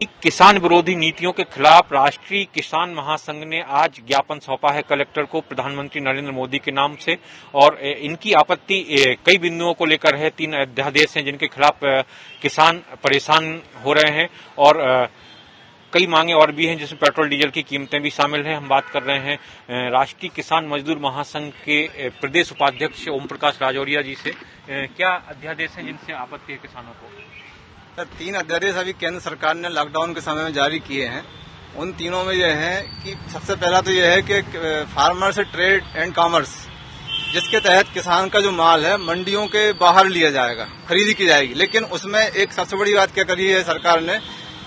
किसान विरोधी नीतियों के खिलाफ राष्ट्रीय किसान महासंघ ने आज ज्ञापन सौंपा है कलेक्टर को प्रधानमंत्री नरेंद्र मोदी के नाम से। और इनकी आपत्ति कई बिंदुओं को लेकर है। 3 अध्यादेश हैं जिनके खिलाफ किसान परेशान हो रहे हैं और कई मांगे और भी हैं जिसमें पेट्रोल डीजल की कीमतें भी शामिल हैं। हम बात कर रहे हैं राष्ट्रीय किसान मजदूर महासंघ के प्रदेश उपाध्यक्ष ओम प्रकाश राजौरिया जी से। क्या अध्यादेश हैं जिनसे आपत्ति है किसानों को? सर, 3 अध्यादेश अभी केंद्र सरकार ने लॉकडाउन के समय में जारी किए हैं। उन तीनों में यह है कि सबसे पहला तो यह है कि फार्मर से ट्रेड एंड कॉमर्स, जिसके तहत किसान का जो माल है मंडियों के बाहर लिया जाएगा, खरीदी की जाएगी। लेकिन उसमें एक सबसे बड़ी बात क्या करी है सरकार ने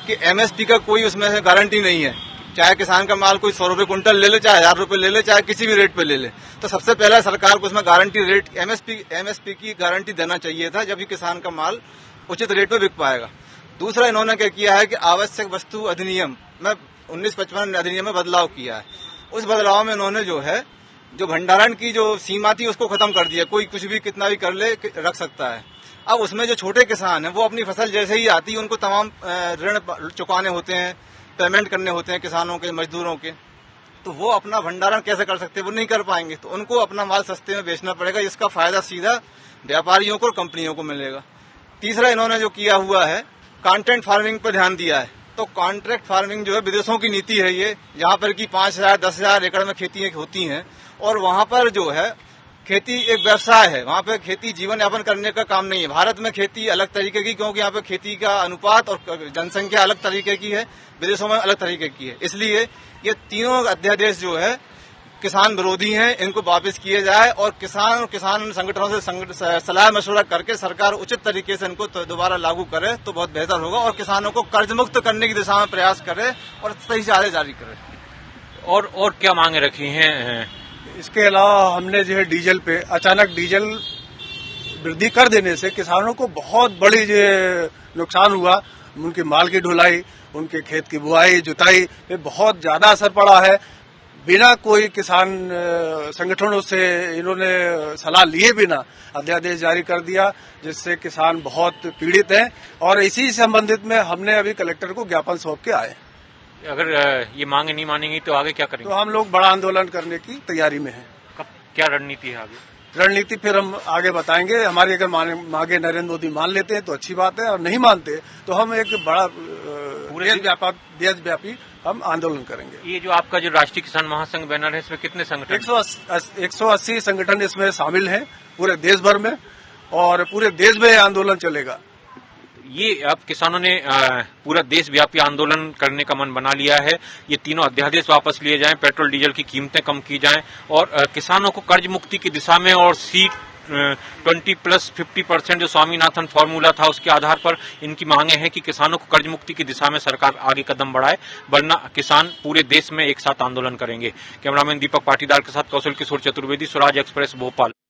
कि एमएसपी का कोई उसमें से गारंटी नहीं है। चाहे किसान का माल कोई 100 रुपए क्विंटल ले ले, चाहे 1000 रुपए ले ले, चाहे किसी भी रेट पे ले ले। तो सबसे पहला सरकार को उसमें गारंटी रेट एमएसपी की गारंटी देना चाहिए था, जब भी किसान का माल उचित रेट पे बिक पाएगा। दूसरा इन्होंने क्या किया है कि आवश्यक वस्तु अधिनियम में 1955 अधिनियम में बदलाव किया है। उस बदलाव में इन्होंने जो भंडारण की जो सीमा थी उसको खत्म कर दिया। कोई कुछ भी कितना भी कर ले रख सकता है। अब उसमें जो छोटे किसान हैं वो अपनी फसल जैसे ही आती है उनको तमाम ऋण चुकाने होते हैं, पेमेंट करने होते हैं किसानों के, मजदूरों के। तो वो अपना भंडारण कैसे कर सकते हैं? वो नहीं कर पाएंगे। तो उनको अपना माल सस्ते में बेचना पड़ेगा, जिसका फायदा सीधा व्यापारियों को और कंपनियों को मिलेगा। तीसरा इन्होंने जो किया हुआ है कॉन्ट्रैक्ट फार्मिंग पर ध्यान दिया है। तो कॉन्ट्रैक्ट फार्मिंग जो है विदेशों की नीति है ये, जहाँ पर कि 5000 10,000 एकड़ में खेती होती हैं और वहाँ पर जो है खेती एक व्यवसाय है। वहाँ पे खेती जीवन यापन करने का काम नहीं है। भारत में खेती अलग तरीके की, क्योंकि यहाँ पे खेती का अनुपात और जनसंख्या अलग तरीके की है, विदेशों में अलग तरीके की है। इसलिए ये तीनों अध्यादेश जो है किसान विरोधी हैं, इनको वापस किए जाए और किसान संगठनों से सलाह मशवरा करके सरकार उचित तरीके से इनको दोबारा लागू करे तो बहुत बेहतर होगा और किसानों को कर्ज मुक्त करने की दिशा में प्रयास करे और सही चारे जारी करे। और क्या मांगे रखी हैं? इसके अलावा हमने जो है डीजल पे अचानक डीजल वृद्धि कर देने से किसानों को बहुत बड़ी जो नुकसान हुआ। उनके माल की ढुलाई, उनके खेत की बुआई जुताई पे बहुत ज्यादा असर पड़ा है। बिना कोई किसान संगठनों से इन्होंने सलाह लिए बिना अध्यादेश जारी कर दिया, जिससे किसान बहुत पीड़ित हैं। और इसी संबंधित में हमने अभी कलेक्टर को ज्ञापन सौंप के आए। अगर ये मांगे नहीं मानेंगी तो आगे क्या करेंगे? तो हम लोग बड़ा आंदोलन करने की तैयारी में हैं। क्या रणनीति है आगे? रणनीति फिर हम आगे बताएंगे। हमारी अगर मांगे नरेंद्र मोदी मान लेते हैं तो अच्छी बात है, और नहीं मानते तो हम एक बड़ा देशव्यापी हम आंदोलन करेंगे। ये जो आपका जो राष्ट्रीय किसान महासंघ बैनर है, इसमें कितने संगठन? 180 संगठन इसमें शामिल हैं पूरे देश भर में, और पूरे देश में आंदोलन चलेगा। ये अब किसानों ने पूरा देशव्यापी आंदोलन करने का मन बना लिया है। ये तीनों अध्यादेश वापस लिए जाएं, पेट्रोल डीजल की कीमतें कम की जाएं और किसानों को कर्ज मुक्ति की दिशा में और C20+50% जो स्वामीनाथन फॉर्मूला था उसके आधार पर इनकी मांगे हैं कि किसानों को कर्ज मुक्ति की दिशा में सरकार आगे कदम बढ़ाए, वरना किसान पूरे देश में एक साथ आंदोलन करेंगे। कैमरामैन दीपक पाटीदार के साथ कौशल किशोर चतुर्वेदी, स्वराज एक्सप्रेस, भोपाल।